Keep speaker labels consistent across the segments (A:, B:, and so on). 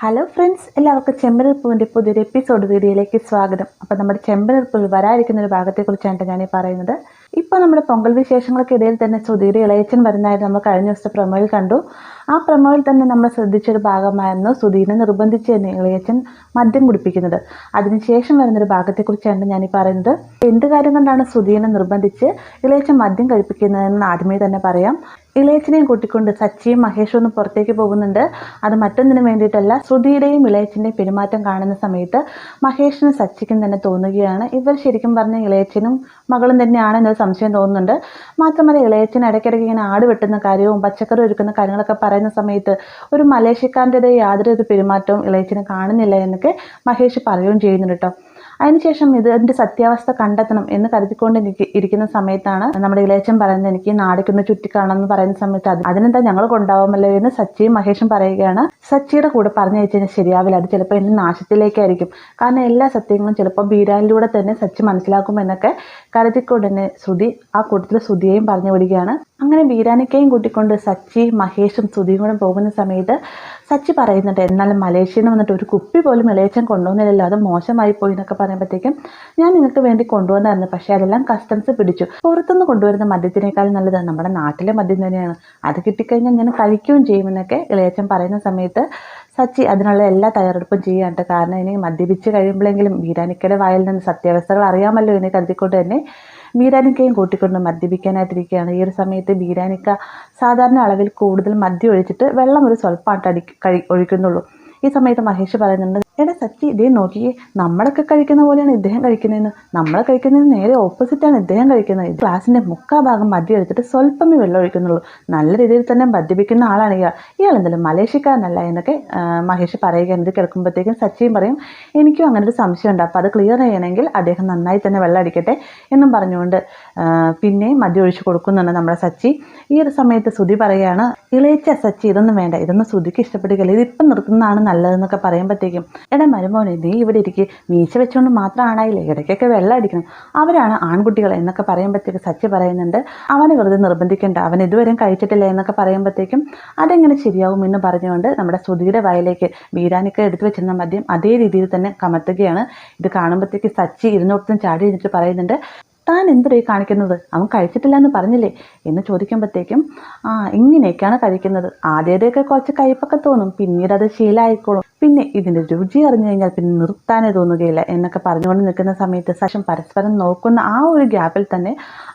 A: Hello friends, എല്ലാവർക്കും ചെമ്പനീർപ്പൂവിൻ്റെ പുതിയൊരു episode വീഡിയോയിലേക്ക് സ്വാഗതം. അപ്പോൾ നമ്മുടെ ചെമ്പനീർപ്പൂവിൽ വരാതിരിക്കുന്ന ഒരു ഭാഗത്തെക്കുറിച്ചാണ് ഞാൻ പറയുന്നത്. ഇപ്പോൾ നമ്മുടെ പൊങ്കൽ വിശേഷങ്ങൾക്കിടയിൽ തന്നെ സുധീയുടെ ഇളയച്ചൻ വരുന്നതായിട്ട് നമ്മൾ കഴിഞ്ഞ ദിവസത്തെ പ്രൊമോയിൽ കണ്ടു. ആ പ്രൊമോയിൽ തന്നെ നമ്മൾ ശ്രദ്ധിച്ചൊരു ഭാഗമായിരുന്നു സുധീനെ നിർബന്ധിച്ച് തന്നെ ഇളയച്ചൻ മദ്യം കുടിപ്പിക്കുന്നത്. അതിനുശേഷം വരുന്നൊരു ഭാഗത്തെക്കുറിച്ചാണ് ഞാൻ പറയുന്നത്. എന്ത് കാര്യം കൊണ്ടാണ് സുധീനെ നിർബന്ധിച്ച് ഇളയച്ചൻ മദ്യം കഴിപ്പിക്കുന്നതെന്ന് ആദ്യമേ തന്നെ പറയാം. ഇളയച്ചനെയും കൂട്ടിക്കൊണ്ട് സച്ചിയും മഹേഷും ഒന്ന് പുറത്തേക്ക് പോകുന്നുണ്ട്. അത് മറ്റൊന്നിനും വേണ്ടിയിട്ടല്ല, ശ്രുതിയുടെയും ഇളയച്ചൻ്റെയും പെരുമാറ്റം കാണുന്ന സമയത്ത് മഹേഷിനും സച്ചിക്കും തന്നെ തോന്നുകയാണ് ഇവർ ശരിക്കും പറഞ്ഞ ഇളയച്ചനും മകളും തന്നെയാണ് എന്നൊരു സംശയം തോന്നുന്നുണ്ട്. മാത്രമല്ല, ഇളയച്ചൻ ഇടയ്ക്കിടയ്ക്ക് ഇങ്ങനെ ആട് വെട്ടുന്ന കാര്യവും പച്ചക്കറി ഒരുക്കുന്ന കാര്യങ്ങളൊക്കെ പറയുന്ന സമയത്ത് ഒരു മലേഷ്യക്കാരൻ്റെ യാതൊരു പെരുമാറ്റവും ഇളയച്ചന് കാണുന്നില്ല എന്നൊക്കെ മഹേഷ് പറയുകയും ചെയ്യുന്നുണ്ട് കേട്ടോ. അതിനുശേഷം ഇതിൻ്റെ സത്യാവസ്ഥ കണ്ടെത്തണം എന്ന് കരുതിക്കൊണ്ട് ഇരിക്കുന്ന സമയത്താണ് നമ്മുടെ ഇളയച്ചൻ പറയുന്നത്, എനിക്ക് നാടേക്കൊന്ന് ചുറ്റിക്കാണണം എന്ന് പറയുന്ന സമയത്ത് അതിനെന്താ ഞങ്ങൾ കൊണ്ടാവുമല്ലോ എന്ന് സച്ചിയും മഹേഷും പറയുകയാണ്. സച്ചിയുടെ കൂടെ പറഞ്ഞു വെച്ചാൽ ശരിയാവില്ല, അത് ചിലപ്പോൾ എൻ്റെ നാശത്തിലേക്കായിരിക്കും. കാരണം എല്ലാ സത്യങ്ങളും ചിലപ്പോൾ ബീരാനിലൂടെ തന്നെ സച്ചി മനസ്സിലാക്കുമെന്നൊക്കെ കരുതിക്കൊണ്ട് തന്നെ ശ്രുതി ആ കൂട്ടത്തിൽ ശ്രുതിയെയും പറഞ്ഞു വിടുകയാണ്. അങ്ങനെ ബീരാനിക്കയും കൂട്ടിക്കൊണ്ട് സച്ചി മഹേഷും ശ്രുതിയും കൂടെ പോകുന്ന സമയത്ത് സച്ചി പറയുന്നുണ്ട്, എന്നാലും മലേഷ്യയിൽ നിന്ന് വന്നിട്ട് ഒരു കുപ്പി പോലും ഇളയച്ചൻ കൊണ്ടുവന്നില്ലല്ലോ, അത് മോശമായി പോയി എന്നൊക്കെ പറയുമ്പോഴത്തേക്കും ഞാൻ നിങ്ങൾക്ക് വേണ്ടി കൊണ്ടുവന്നായിരുന്നു, പക്ഷേ അതെല്ലാം കസ്റ്റംസ് പിടിച്ചു. പുറത്തുനിന്ന് കൊണ്ടുവരുന്ന മദ്യത്തിനേക്കാൾ നല്ലത് നമ്മുടെ നാട്ടിലെ മദ്യം തന്നെയാണ്, അത് കിട്ടിക്കഴിഞ്ഞാൽ ഞാൻ കഴിക്കുകയും ചെയ്യുമെന്നൊക്കെ ഇളയച്ചൻ പറയുന്ന സമയത്ത് സച്ചി അതിനുള്ള എല്ലാ തയ്യാറെടുപ്പും ചെയ്യാണ്ട്. കാരണം ഇനി മദ്യപിച്ച് കഴിയുമ്പോഴെങ്കിലും ബീരാനിക്കയുടെ വായിൽ നിന്ന് സത്യാവസ്ഥകൾ അറിയാമല്ലോ എന്ന് കരുതിക്കൊണ്ട് തന്നെ ബീരാനിക്കയും കൂട്ടിക്കൊണ്ട് മദ്യപിക്കാനായിട്ടിരിക്കുകയാണ്. ഈ ഒരു സമയത്ത് ബീരാനിക്ക സാധാരണ അളവിൽ കൂടുതൽ മദ്യം ഒഴിച്ചിട്ട് വെള്ളം ഒരു സ്വല്പമായിട്ട് ഒഴിക്കുന്നുള്ളൂ. ഈ സമയത്ത് മഹേഷ് പറയുന്നുണ്ട്, എടാ സച്ചി, ഇതേ നോക്കിയേ, നമ്മളൊക്കെ കഴിക്കുന്ന പോലെയാണ് ഇദ്ദേഹം കഴിക്കുന്നതെന്ന്. നമ്മൾ കഴിക്കുന്നതിന് നേരെ ഓപ്പോസിറ്റാണ് ഇദ്ദേഹം കഴിക്കുന്നത്. ഗ്ലാസിൻ്റെ മുക്കാ ഭാഗം മദ്യം എടുത്തിട്ട് സ്വല്പമേ വെള്ളം ഒഴിക്കുന്നുള്ളൂ. നല്ല രീതിയിൽ തന്നെ മദ്യപിക്കുന്ന ആളാണ് ഇയാൾ എന്തായാലും മലേഷ്യക്കാരനല്ല എന്നൊക്കെ മഹേഷ് പറയുകയാണ്. ഇത് കേൾക്കുമ്പോഴത്തേക്കും സച്ചിയും പറയും, എനിക്കും അങ്ങനെ ഒരു സംശയമുണ്ട്, അപ്പോൾ അത് ക്ലിയർ ചെയ്യണമെങ്കിൽ അദ്ദേഹം നന്നായി തന്നെ വെള്ളം അടിക്കട്ടെ എന്നും പറഞ്ഞുകൊണ്ട് പിന്നെയും മദ്യം ഒഴിച്ച് കൊടുക്കുന്നുണ്ട് നമ്മുടെ സച്ചി. ഈ ഒരു സമയത്ത് ശ്രുതി പറയുകയാണ്, ഇളയച്ച സച്ചി ഇതൊന്നും വേണ്ട, ഇതൊന്നും ശ്രുതിക്ക് ഇഷ്ടപ്പെടുകയില്ല, ഇതിപ്പം നിർത്തുന്നതാണ് നല്ലതെന്നൊക്കെ പറയുമ്പോഴത്തേക്കും, എടാ മരുമോനെ, നീ ഇവിടെ ഇരിക്കുക, മീശ വെച്ചുകൊണ്ട് മാത്രം ആണായില്ലേ, ഇടയ്ക്കൊക്കെ വെള്ളം അടിക്കണം, അവരാണ് ആൺകുട്ടികൾ എന്നൊക്കെ പറയുമ്പോഴത്തേക്ക് സച്ചി പറയുന്നുണ്ട്, അവനെ വെറുതെ നിർബന്ധിക്കേണ്ട, അവൻ ഇതുവരെയും കഴിച്ചിട്ടില്ല എന്നൊക്കെ പറയുമ്പോഴത്തേക്കും അതെങ്ങനെ ശരിയാവും എന്ന് പറഞ്ഞുകൊണ്ട് നമ്മുടെ ശ്രുതിയുടെ വായിലേക്ക് ബീരാനിക്ക എടുത്തു വെച്ചിരുന്ന മദ്യം അതേ രീതിയിൽ തന്നെ കമത്തുകയാണ്. ഇത് കാണുമ്പോഴത്തേക്ക് സച്ചി ഇരുന്നോടത്തും ചാടി ഇരുന്നിട്ട് പറയുന്നുണ്ട്, താൻ എന്തൊരു കാണിക്കുന്നത്, അവൻ കഴിച്ചിട്ടില്ല എന്ന് പറഞ്ഞില്ലേ എന്ന് ചോദിക്കുമ്പോഴത്തേക്കും ഇങ്ങനെയൊക്കെയാണ് കഴിക്കുന്നത്, ആദ്യമൊക്കെ കുറച്ച് കയ്പൊക്കെ തോന്നും, പിന്നീട് അത് ശീലമായിക്കോളും, പിന്നെ ഇതിൻ്റെ രുചി അറിഞ്ഞു കഴിഞ്ഞാൽ പിന്നെ നിർത്താനേ തോന്നുകയില്ല എന്നൊക്കെ പറഞ്ഞുകൊണ്ട് നിൽക്കുന്ന സമയത്ത് ശേഷം പരസ്പരം നോക്കുന്ന ആ ഒരു ഗ്യാപ്പിൽ തന്നെ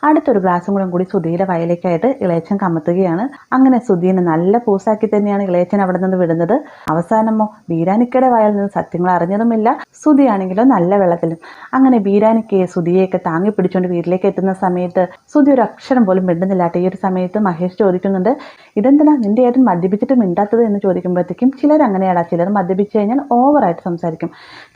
A: അടുത്തൊരു ഗ്ലാസും കൂടി ശ്രുതിയുടെ വയലേക്കായിട്ട് ഇളയച്ചൻ കമത്തുകയാണ്. അങ്ങനെ ശ്രുതിനെ നല്ല പൂസാക്കി തന്നെയാണ് ഇളയച്ചൻ അവിടെ നിന്ന് വിടുന്നത്. അവസാനമോ ബീരാനിക്കയുടെ വയലിൽ നിന്ന് സത്യങ്ങൾ അറിഞ്ഞതുമില്ല, ശ്രുതിയാണെങ്കിലോ നല്ല വെള്ളത്തിലും. അങ്ങനെ ബീരാനിക്കയെ ശ്രുതിയെയൊക്കെ താങ്ങി പിടിച്ചുകൊണ്ട് വീട്ടിലേക്ക് എത്തുന്ന സമയത്ത് ശ്രുതി ഒരു അക്ഷരം പോലും മിണ്ടുന്നില്ലാട്ടെ. ഈ ഒരു സമയത്ത് മഹേഷ് ചോദിക്കുന്നുണ്ട്, ഇതെന്തിനാ നിന്റെ ഏട്ടൻ മദ്യപിച്ചിട്ട് മിണ്ടാത്തത് എന്ന് ചോദിക്കുമ്പോഴത്തേക്കും ചിലരങ്ങനെയാടാ, ചിലർ മദ്യപിച്ച് കഴിഞ്ഞാൽ ഓവറായിട്ട് സംസാരിക്കും,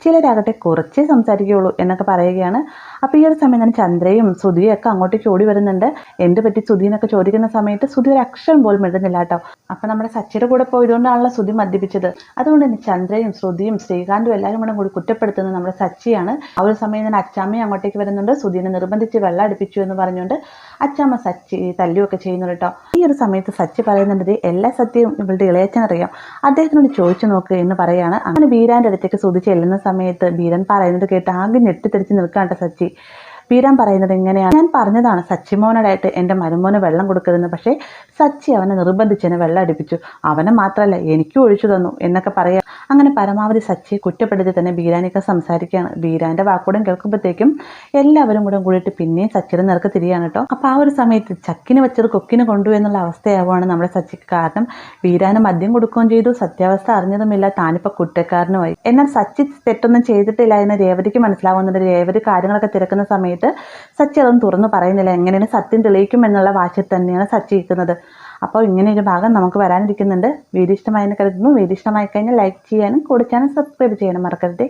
A: ചിലരാകട്ടെ കുറച്ചേ സംസാരിക്കുകയുള്ളൂ എന്നൊക്കെ പറയുകയാണ്. അപ്പോൾ ഈ ഒരു സമയം തന്നെ ചന്ദ്രയും ശ്രുതിയും ഒക്കെ അങ്ങോട്ടേക്ക് ഓടി വരുന്നുണ്ട്. എന്ത് പറ്റി ശ്രുതി എന്നൊക്കെ ചോദിക്കുന്ന സമയത്ത് ശ്രുതി ഒരു അക്ഷരം പോലും മിണ്ടുന്നില്ല കേട്ടോ. അപ്പം നമ്മുടെ സച്ചിയുടെ കൂടെ പോയതുകൊണ്ടാണല്ലോ ശ്രുതി മദ്യപിച്ചത്. അതുകൊണ്ട് തന്നെ ചന്ദ്രയും ശ്രുതിയും ശ്രീകാന്തും എല്ലാവരും കൂടി കുറ്റപ്പെടുത്തുന്നത് നമ്മുടെ സച്ചിയാണ്. ആ ഒരു സമയം തന്നെ അച്ചാമ്മയും അങ്ങോട്ടേക്ക് വരുന്നുണ്ട്. ശ്രുതിനെ നിർബന്ധിച്ച് വെള്ളം അടുപ്പിച്ചു എന്ന് പറഞ്ഞുകൊണ്ട് അച്ചാമ്മ സച്ചി തല്ലുമൊക്കെ ചെയ്യുന്നുണ്ട് കേട്ടോ. ഈ ഒരു സമയത്ത് സച്ചി പറയുന്നുണ്ട്, എല്ലാ സത്യവും ഇവളുടെ ഇളയച്ചനറിയാം, അദ്ദേഹത്തിനോട് ചോദിച്ചു നോക്ക് എന്ന് പറയാണ്. അങ്ങനെ ബീരാൻ്റെ അടുത്തേക്ക് ശ്രുതി ചെല്ലുന്ന സമയത്ത് ബീരൻ പറയുന്നത് കേട്ട് ആകെ ഞെട്ടിത്തെറിച്ച് നിൽക്കാണ്ട സച്ചി. ബീരാൻ പറയുന്നത് ഇങ്ങനെയാണ്, ഞാൻ പറഞ്ഞതാണ് സച്ചിമോനോടായിട്ട് എൻ്റെ മരുമോന് വെള്ളം കൊടുക്കരുതെന്ന്, പക്ഷേ സച്ചി അവനെ നിർബന്ധിച്ചതിന് വെള്ളം അടുപ്പിച്ചു, അവനെ മാത്രമല്ല എനിക്കും ഒഴിച്ചു തന്നു എന്നൊക്കെ പറയാം. അങ്ങനെ പരമാവധി സച്ചിയെ കുറ്റപ്പെടുത്തി തന്നെ ബീരാനൊക്കെ സംസാരിക്കുകയാണ്. ബീരാൻ്റെ വാക്കുകൂടെ കേൾക്കുമ്പോഴത്തേക്കും എല്ലാവരും കൂടിയിട്ട് പിന്നെയും സച്ചിയുടെ നേർക്ക് തിരിയാണ് കേട്ടോ. അപ്പോൾ ആ ഒരു സമയത്ത് ചക്കിന് വെച്ചത് കൊക്കിന് കൊണ്ടു എന്നുള്ള അവസ്ഥയാവുകയാണ് നമ്മുടെ സച്ചിക്ക്. കാരണം ബീരാന് മദ്യം കൊടുക്കുകയും ചെയ്തു, സത്യാവസ്ഥ അറിഞ്ഞതുമില്ല, താനിപ്പോൾ കുറ്റക്കാരനുമായി. എന്നാൽ സച്ചി തെറ്റൊന്നും ചെയ്തിട്ടില്ല എന്ന് രേവതിക്ക് മനസ്സിലാവുന്നുണ്ട്. രേവതി കാര്യങ്ങളൊക്കെ തിരക്കുന്ന സമയത്ത് സച്ചി അതൊന്നും തുറന്നു പറയുന്നില്ല, എങ്ങനെയാണ് സത്യം തെളിയിക്കും എന്നുള്ള വാശിയിൽ തന്നെയാണ് സച്ചി ഇരിക്കുന്നത്. അപ്പോൾ ഇങ്ങനെ ഒരു ഭാഗം നമുക്ക് വരാനിരിക്കുന്നുണ്ട്. വീഡിയോ ഇഷ്ടമായെന്ന് കരുതുന്നു. വീഡിയോ ഇഷ്ടമായി കഴിഞ്ഞാൽ ലൈക്ക് ചെയ്യാനും കൂടെ ചാനൽ സബ്സ്ക്രൈബ് ചെയ്യാനും മറക്കരുത്.